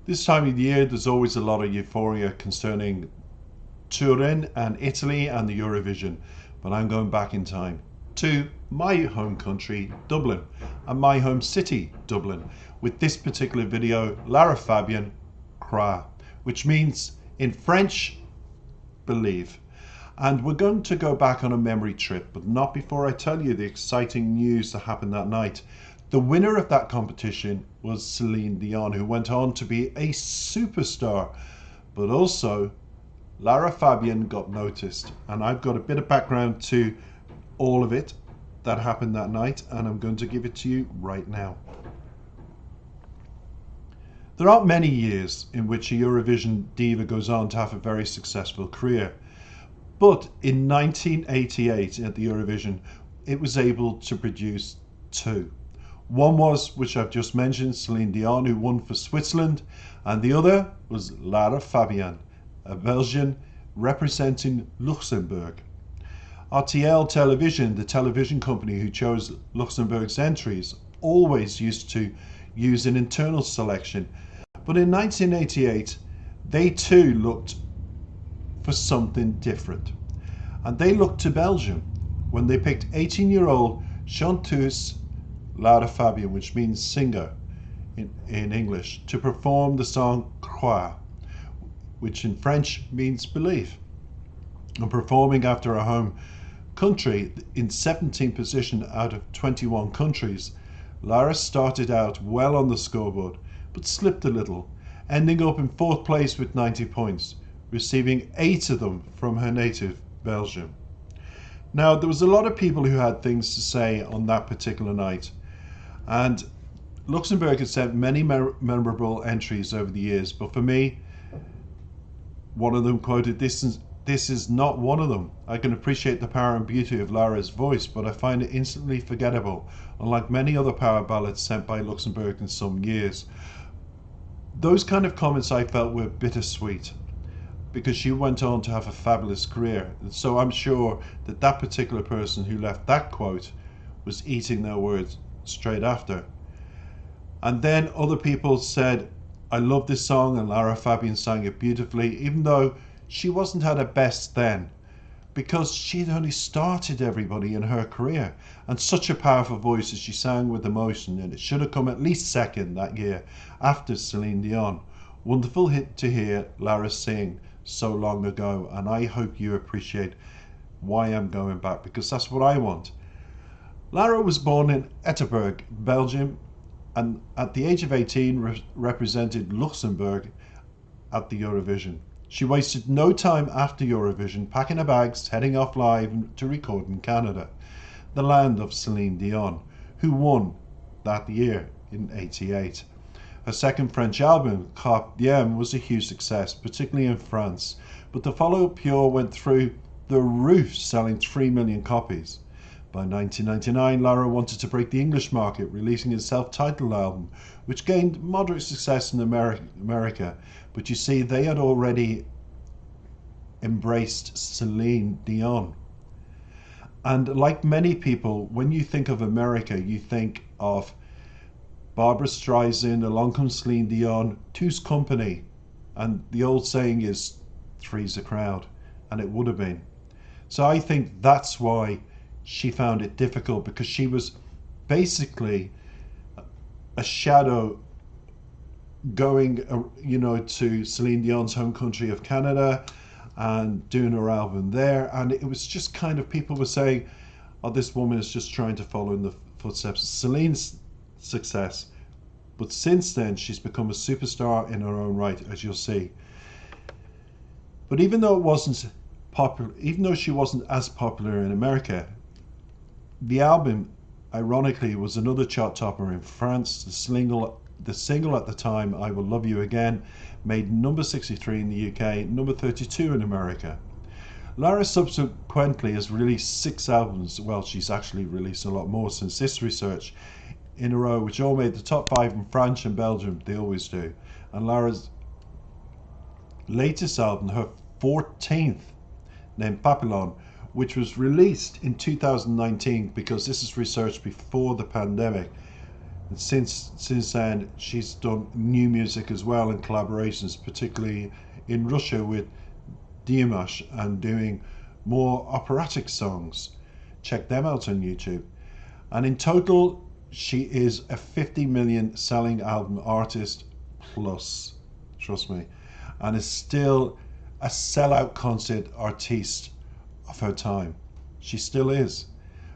This time of the year, there's always a lot of euphoria concerning Turin and Italy and the Eurovision, but I'm going back in time to my home country, Dublin, and my home city, Dublin, with this particular video, Lara Fabian, Croix, which means in French, believe. And we're going to go back on a memory trip, but not before I tell you the exciting news that happened that night. The winner of that competition was Celine Dion, who went on to be a superstar, but also Lara Fabian got noticed. And I've got a bit of background to all of it that happened that night, and I'm going to give it to you right now. There aren't many years in which a Eurovision diva goes on to have a very successful career. But in 1988 at the Eurovision, it was able to produce two. One was, which I've just mentioned, Celine Dion, who won for Switzerland, and the other was Lara Fabian, a Belgian representing Luxembourg. RTL Television, the television company who chose Luxembourg's entries, always used to use an internal selection. But in 1988, they too looked for something different. And they looked to Belgium when they picked 18-year-old chanteuse Lara Fabian, which means singer in English, to perform the song Croix, which in French means believe. And performing after her home country in 17th position out of 21 countries, Lara started out well on the scoreboard, but slipped a little, ending up in 4th place with 90 points, receiving 8 of them from her native Belgium. Now, there was a lot of people who had things to say on that particular night, and Luxembourg has sent many memorable entries over the years, but for me, one of them quoted, this is not one of them. I can appreciate the power and beauty of Lara's voice, but I find it instantly forgettable, unlike many other power ballads sent by Luxembourg in some years. Those kind of comments I felt were bittersweet, because she went on to have a fabulous career. And so I'm sure that that particular person who left that quote was eating their words straight after. And then other people said, I love this song, and Lara Fabian sang it beautifully, even though she wasn't at her best then, because she'd only started everybody in her career, and such a powerful voice as she sang with emotion, and it should have come at least second that year after Celine Dion. Wonderful hit to hear Lara sing so long ago, and I hope you appreciate why I'm going back, because that's what I want. Lara was born in Etterberg, Belgium, and at the age of 18 represented Luxembourg at the Eurovision. She wasted no time after Eurovision packing her bags, heading off live to record in Canada, the land of Celine Dion, who won that year in '88. Her second French album, Carpe Diem, was a huge success, particularly in France, but the follow-up Pure went through the roof, selling 3 million copies. By 1999, Lara wanted to break the English market, releasing a self-titled album, which gained moderate success in America. But you see, they had already embraced Celine Dion. And like many people, when you think of America, you think of Barbra Streisand, along comes Celine Dion, two's company. And the old saying is, three's a crowd. And it would have been. So I think that's why she found it difficult, because she was basically a shadow going, to Celine Dion's home country of Canada and doing her album there. And it was just kind of, people were saying, oh, this woman is just trying to follow in the footsteps of Celine's success. But since then, she's become a superstar in her own right, as you'll see. But even though she wasn't as popular in America, the album, ironically, was another chart topper in France. The single at the time, I Will Love You Again, made number 63 in the UK, number 32 in America. Lara subsequently has released 6 albums. Well, she's actually released a lot more since this research in a row, which all made the top 5 in France and Belgium. They always do. And Lara's latest album, her 14th, named Papillon, which was released in 2019, because this is research before the pandemic, And since then, she's done new music as well and collaborations, particularly in Russia with Diamash, and doing more operatic songs. Check them out on YouTube. And in total, she is a 50 million selling album artist plus, trust me, and is still a sellout concert artiste of her time. She still is.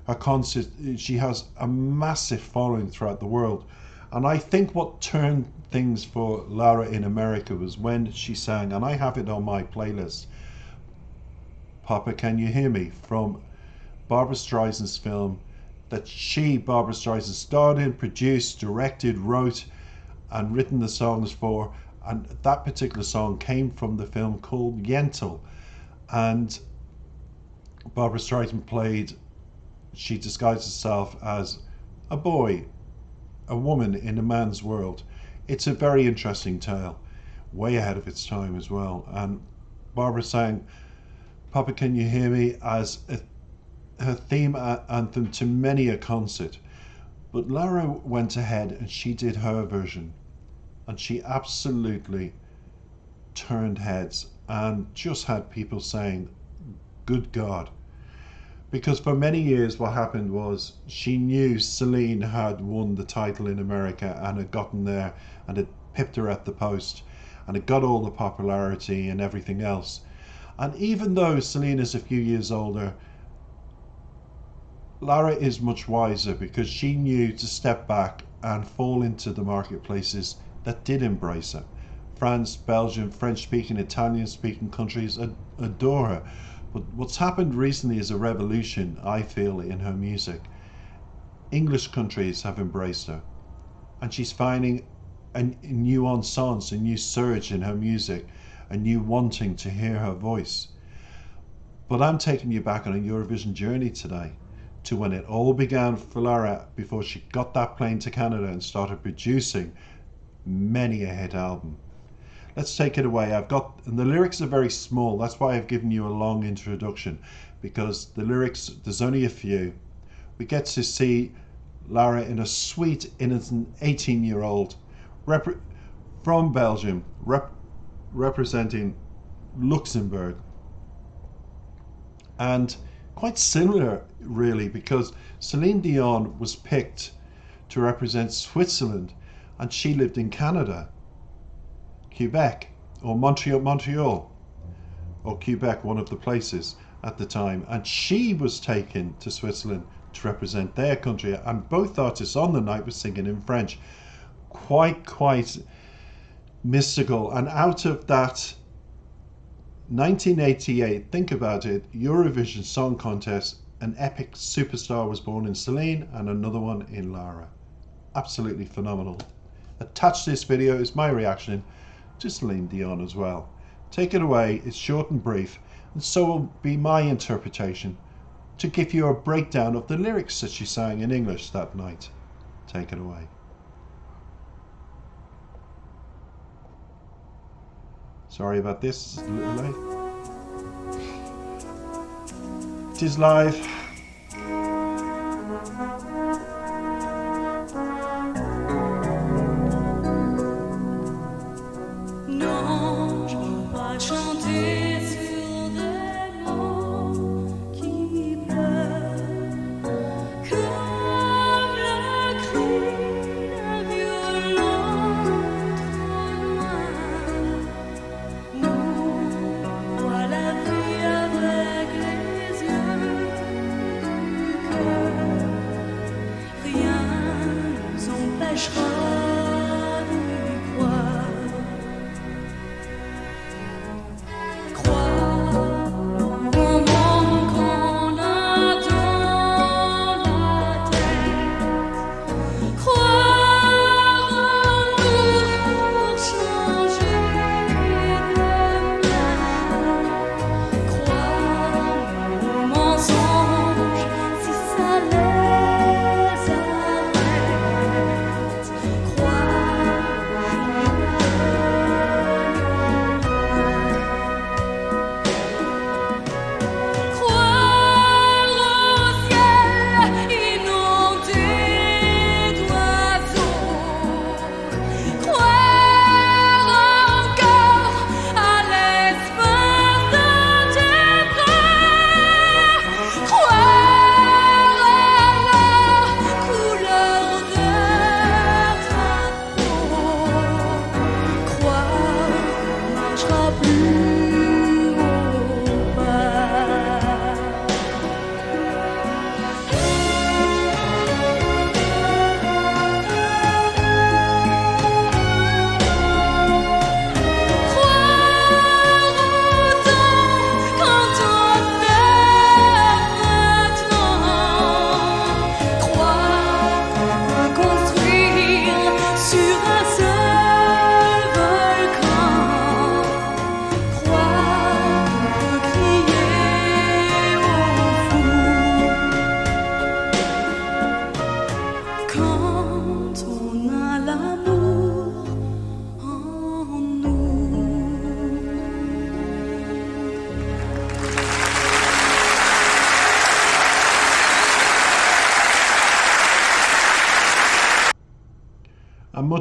Her concert, she has a massive following throughout the world. And I think what turned things for Lara in America was when she sang, and I have it on my playlist, Papa Can You Hear Me, from Barbra Streisand's film that she, Barbra Streisand, starred in, produced, directed, wrote, and written the songs for. And that particular song came from the film called Yentl. And Barbra Streisand played, she disguised herself as a boy, a woman in a man's world. It's a very interesting tale, way ahead of its time as well. And Barbra sang Papa Can You Hear Me as her theme anthem to many a concert. But Lara went ahead and she did her version, and she absolutely turned heads and just had people saying, good God. Because for many years what happened was she knew Celine had won the title in America and had gotten there and had pipped her at the post and had got all the popularity and everything else. And even though Celine is a few years older, Lara is much wiser because she knew to step back and fall into the marketplaces that did embrace her. France, Belgium, French-speaking, Italian-speaking countries adore her. But what's happened recently is a revolution, I feel, in her music. English countries have embraced her, and she's finding a new ensemble, a new surge in her music, a new wanting to hear her voice. But I'm taking you back on a Eurovision journey today to when it all began for Lara before she got that plane to Canada and started producing many a hit album. Let's take it away. And the lyrics are very small. That's why I've given you a long introduction, because the lyrics, there's only a few. We get to see Lara in a sweet, innocent 18-year-old from Belgium, representing Luxembourg. And quite similar, really, because Celine Dion was picked to represent Switzerland, and she lived in Canada. Quebec or Montreal or Quebec, one of the places at the time, and she was taken to Switzerland to represent their country, and both artists on the night were singing in French. Quite mystical. And out of that 1988, think about it, Eurovision Song Contest, an epic superstar was born in Celine and another one in Lara. Absolutely phenomenal. Attached to this video is my reaction to Celine Dion as well. Take it away. It's short and brief, and so will be my interpretation to give you a breakdown of the lyrics that she sang in English that night. Take it away. Sorry about this, it's a little late. It is live.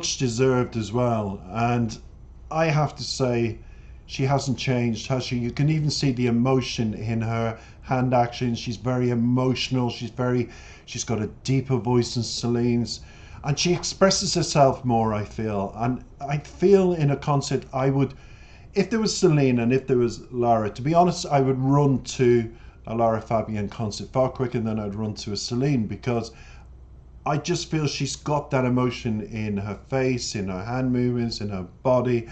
much deserved as well. And I have to say, she hasn't changed, has she? You can even see the emotion in her hand actions. She's very emotional. She's got a deeper voice than Celine's, and she expresses herself more, I feel. And I feel in a concert, I would, if there was Celine and if there was Lara, to be honest, I would run to a Lara Fabian concert far quicker than I'd run to a Celine, because I just feel she's got that emotion in her face, in her hand movements, in her body.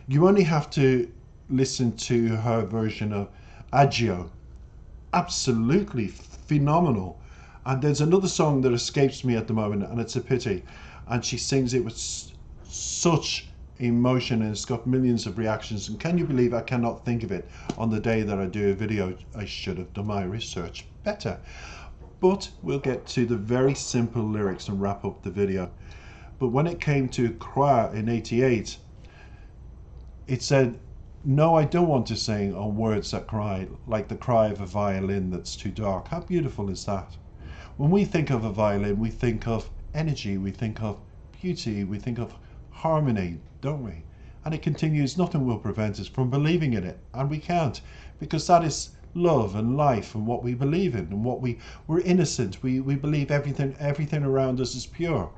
You only have to listen to her version of Adagio. Absolutely phenomenal. And there's another song that escapes me at the moment, and it's a pity. And she sings it with such emotion, and it's got millions of reactions. And can you believe I cannot think of it on the day that I do a video? I should have done my research better. But we'll get to the very simple lyrics and wrap up the video. But when it came to Croix in '88, it said, "No, I don't want to sing on words that cry, like the cry of a violin that's too dark." How beautiful is that? When we think of a violin, we think of energy, we think of beauty, we think of harmony, don't we? And it continues, "Nothing will prevent us from believing in it." And we can't, because that is love and life and what we believe in, and we're innocent. We believe everything around us is pure.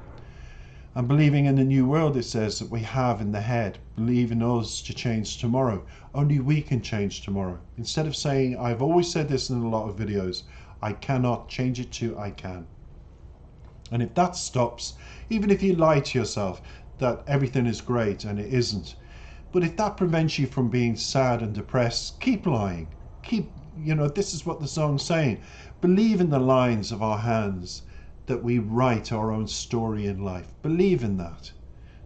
And believing in the new world, it says, that we have in the head. Believe in us to change tomorrow. Only we can change tomorrow. Instead of saying, I've always said this in a lot of videos, I cannot, change it to I can. And if that stops, even if you lie to yourself that everything is great and it isn't, but if that prevents you from being sad and depressed, keep lying. This is what the song's saying. Believe in the lines of our hands, that we write our own story in life. Believe in that.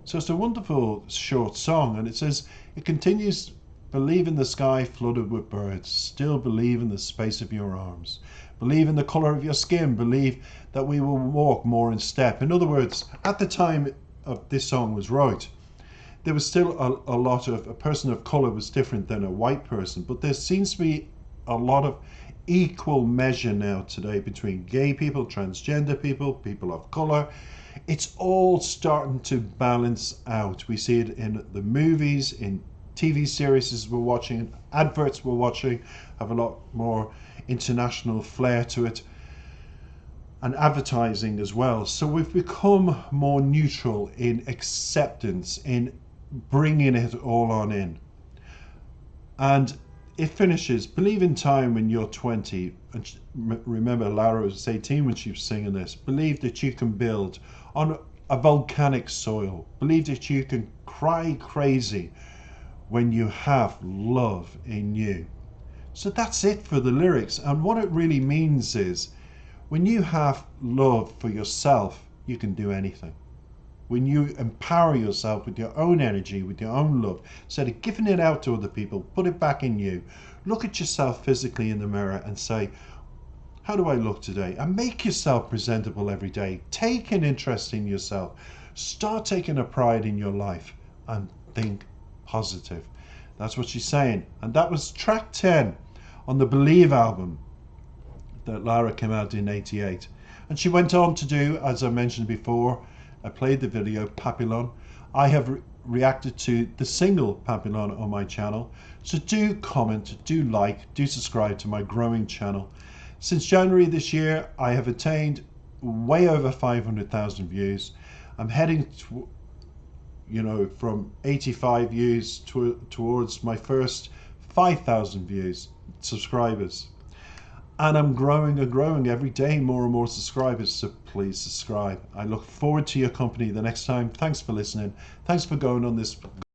So it's a wonderful short song, and it says, it continues, "Believe in the sky flooded with birds. Still believe in the space of your arms. Believe in the color of your skin. Believe that we will walk more in step." In other words, at the time of this song was wrote, there was still a lot of, a person of color was different than a white person, but there seems to be a lot of equal measure now today between gay people, transgender people, people of color. It's all starting to balance out. We see it in the movies, in TV series we're watching, adverts we're watching have a lot more international flair to it, and advertising as well. So we've become more neutral in acceptance, in bringing it all on in. And it finishes, "Believe in time when you're 20. And remember, Lara was 18 when she was singing this. "Believe that you can build on a volcanic soil. Believe that you can cry crazy when you have love in you." So that's it for the lyrics. And what it really means is, when you have love for yourself, you can do anything. When you empower yourself with your own energy, with your own love, instead of giving it out to other people, put it back in you. Look at yourself physically in the mirror and say, how do I look today? And make yourself presentable every day. Take an interest in yourself. Start taking a pride in your life and think positive. That's what she's saying. And that was track 10 on the Believe album that Lara came out in '88. And she went on to do, as I mentioned before, I played the video, Papillon. I have reacted to the single Papillon on my channel. So do comment, do like, do subscribe to my growing channel. Since January this year, I have attained way over 500,000 views. I'm heading from 85 views towards my first 5,000 views, subscribers. And I'm growing and growing every day, more and more subscribers, so please subscribe. I look forward to your company the next time. Thanks for listening. Thanks for going on this